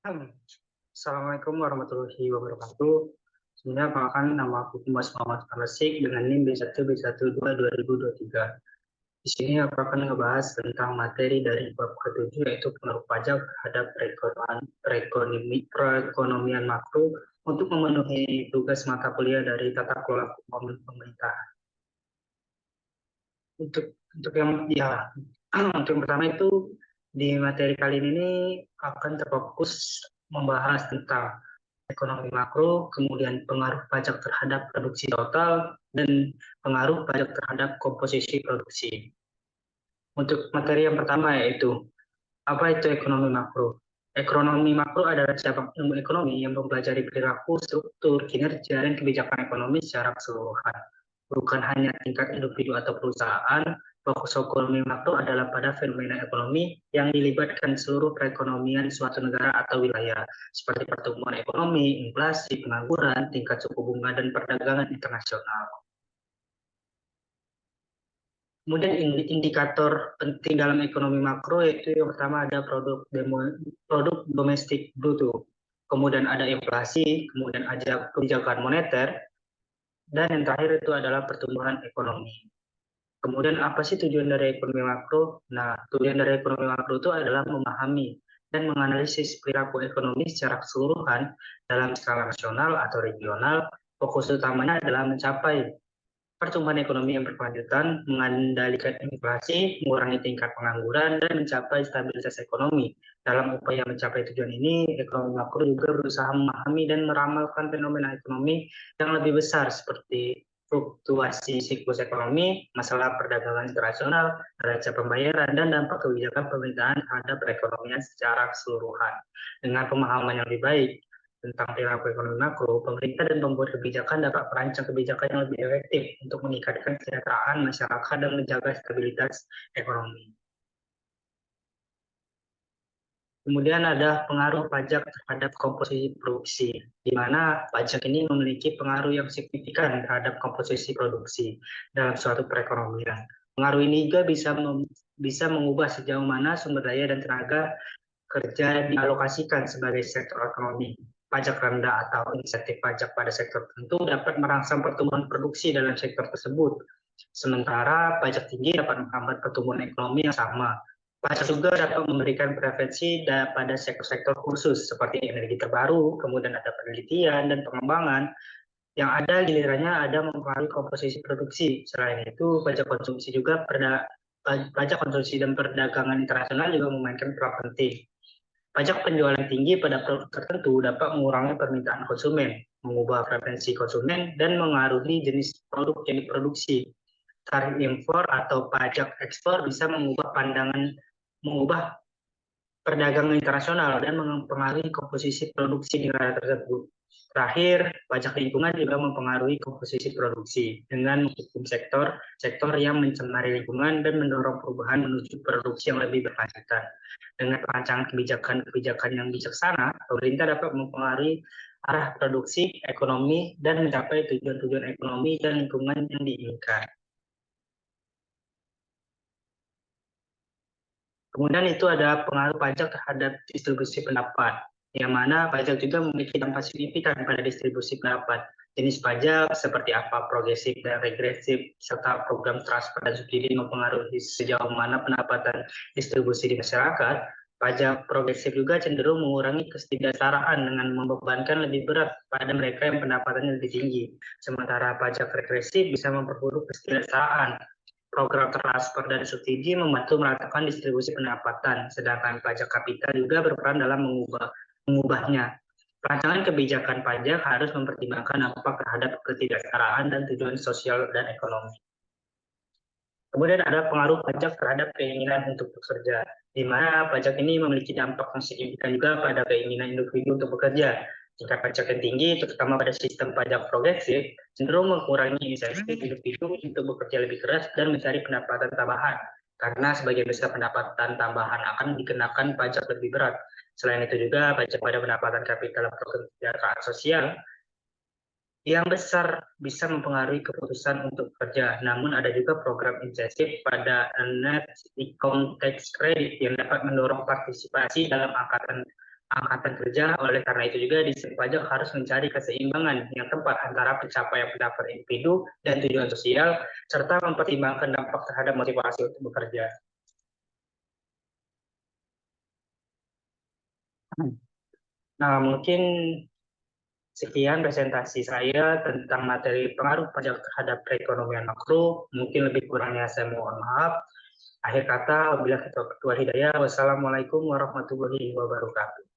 Assalamualaikum warahmatullahi wabarakatuh. Sebenarnya perkenalkan nama aku Dimas Muhammad Alasik dengan NIM B1B12 2023. Di sini aku akan ngebahas tentang materi dari bab ke-7 yaitu pengaruh pajak terhadap perekonomian makro untuk memenuhi tugas mata kuliah dari tata kelola keuangan pemerintah. Untuk yang ya untuk yang pertama itu di materi kali ini akan terfokus membahas tentang ekonomi makro, kemudian pengaruh pajak terhadap produksi total, dan pengaruh pajak terhadap komposisi produksi. Untuk materi yang pertama yaitu, apa itu ekonomi makro? Ekonomi makro adalah cabang ilmu ekonomi yang mempelajari perilaku, struktur, kinerja, dan kebijakan ekonomi secara keseluruhan. Bukan hanya tingkat individu atau perusahaan, fokus ekonomi makro adalah pada fenomena ekonomi yang dilibatkan seluruh perekonomian suatu negara atau wilayah, seperti pertumbuhan ekonomi, inflasi, pengangguran, tingkat suku bunga, dan perdagangan internasional. Kemudian indikator penting dalam ekonomi makro yaitu yang pertama ada produk domestik bruto, kemudian ada inflasi, kemudian ada kebijakan moneter, dan yang terakhir itu adalah pertumbuhan ekonomi. Kemudian apa sih tujuan dari ekonomi makro? Nah, tujuan dari ekonomi makro itu adalah memahami dan menganalisis perilaku ekonomi secara keseluruhan dalam skala nasional atau regional. Fokus utamanya adalah mencapai pertumbuhan ekonomi yang berkelanjutan, mengendalikan inflasi, mengurangi tingkat pengangguran, dan mencapai stabilitas ekonomi. Dalam upaya mencapai tujuan ini, ekonomi makro juga berusaha memahami dan meramalkan fenomena ekonomi yang lebih besar seperti fluktuasi siklus ekonomi, masalah perdagangan internasional, neraca pembayaran, dan dampak kebijakan pemerintahan terhadap perekonomian secara keseluruhan. Dengan pemahaman yang lebih baik tentang perilaku ekonomi makro, pemerintah dan pembuat kebijakan dapat merancang kebijakan yang lebih efektif untuk meningkatkan kesejahteraan masyarakat dan menjaga stabilitas ekonomi. Kemudian ada pengaruh pajak terhadap komposisi produksi, di mana pajak ini memiliki pengaruh yang signifikan terhadap komposisi produksi dalam suatu perekonomian. Pengaruh ini juga bisa mengubah sejauh mana sumber daya dan tenaga kerja dialokasikan sebagai sektor ekonomi. Pajak rendah atau insentif pajak pada sektor tertentu dapat merangsang pertumbuhan produksi dalam sektor tersebut. Sementara pajak tinggi dapat menghambat pertumbuhan ekonomi yang sama. Pajak juga dapat memberikan preferensi pada sektor-sektor khusus seperti energi terbaru, kemudian ada penelitian dan pengembangan, yang ada gilirannya ada mempengaruhi komposisi produksi. Selain itu, pajak konsumsi dan perdagangan internasional juga memainkan peran penting. Pajak penjualan tinggi pada produk tertentu dapat mengurangi permintaan konsumen, mengubah preferensi konsumen, dan mengaruhi jenis produk yang diproduksi. Tarif impor atau pajak ekspor bisa mengubah perdagangan internasional dan mempengaruhi komposisi produksi negara tersebut. Terakhir, pajak lingkungan juga mempengaruhi komposisi produksi dengan menghukum sektor yang mencemari lingkungan dan mendorong perubahan menuju produksi yang lebih berkelanjutan. Dengan perancangan kebijakan-kebijakan yang bijaksana, pemerintah dapat mempengaruhi arah produksi, ekonomi, dan mencapai tujuan-tujuan ekonomi dan lingkungan yang diinginkan. Kemudian itu ada pengaruh pajak terhadap distribusi pendapat, yang mana pajak juga memiliki dampak signifikan pada distribusi pendapat. Jenis pajak seperti apa, progresif dan regresif, serta program transfer dan subsidi mempengaruhi sejauh mana pendapatan distribusi di masyarakat. Pajak progresif juga cenderung mengurangi kesejahteraan dengan membebankan lebih berat pada mereka yang pendapatannya lebih tinggi. Sementara pajak regresif bisa memperburuk kesejahteraan. Program transfer dan subsidi membantu meratakan distribusi pendapatan, sedangkan pajak kapital juga berperan dalam mengubahnya. Perancangan kebijakan pajak harus mempertimbangkan dampak terhadap kesejahteraan dan tujuan sosial dan ekonomi. Kemudian ada pengaruh pajak terhadap keinginan untuk bekerja, di mana pajak ini memiliki dampak yang signifikan juga pada keinginan individu untuk bekerja. Tingkat pajak yang tinggi, terutama pada sistem pajak progresif, cenderung mengurangi insentif individu untuk bekerja lebih keras dan mencari pendapatan tambahan, karena sebagian besar pendapatan tambahan akan dikenakan pajak lebih berat. Selain itu juga, pajak pada pendapatan kapital atau kesejahteraan sosial yang besar bisa mempengaruhi keputusan untuk bekerja. Namun ada juga program insentif pada net income tax credit yang dapat mendorong partisipasi dalam angkatan angkatan kerja. Oleh karena itu juga Ditjen Pajak harus mencari keseimbangan yang tepat antara pencapaian pendapat individu dan tujuan sosial, serta mempertimbangkan dampak terhadap motivasi untuk bekerja. Nah, mungkin sekian presentasi saya tentang materi pengaruh pajak terhadap perekonomian makro. Mungkin lebih kurangnya saya mohon maaf. Akhir kata, wabillahi taufiq wal hidayah. Wassalamualaikum warahmatullahi wabarakatuh.